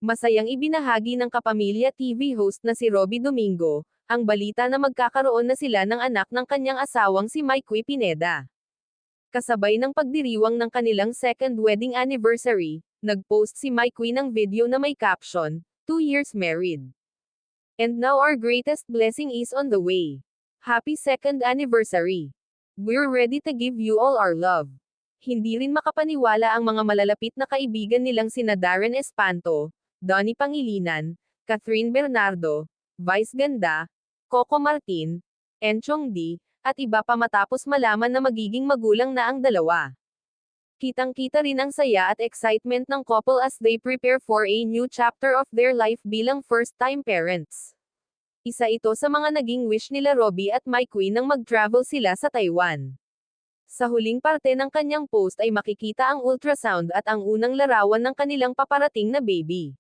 Masayang ibinahagi ng Kapamilya TV host na si Robby Domingo, ang balita na magkakaroon na sila ng anak ng kanyang asawang si Mikey Pineda. Kasabay ng pagdiriwang ng kanilang second wedding anniversary, nag-post si Mikey ng video na may caption, 2 years married. And now our greatest blessing is on the way. Happy second anniversary. We're ready to give you all our love. Hindi rin makapaniwala ang mga malalapit na kaibigan nilang sina Darren Espanto, Donnie Pangilinan, Catherine Bernardo, Vice Ganda, Coco Martin, Enchong D, at iba pa matapos malaman na magiging magulang na ang dalawa. Kitang-kita rin ang saya at excitement ng couple as they prepare for a new chapter of their life bilang first-time parents. Isa ito sa mga naging wish nila Robby at Mikey nang mag-travel sila sa Taiwan. Sa huling parte ng kanyang post ay makikita ang ultrasound at ang unang larawan ng kanilang paparating na baby.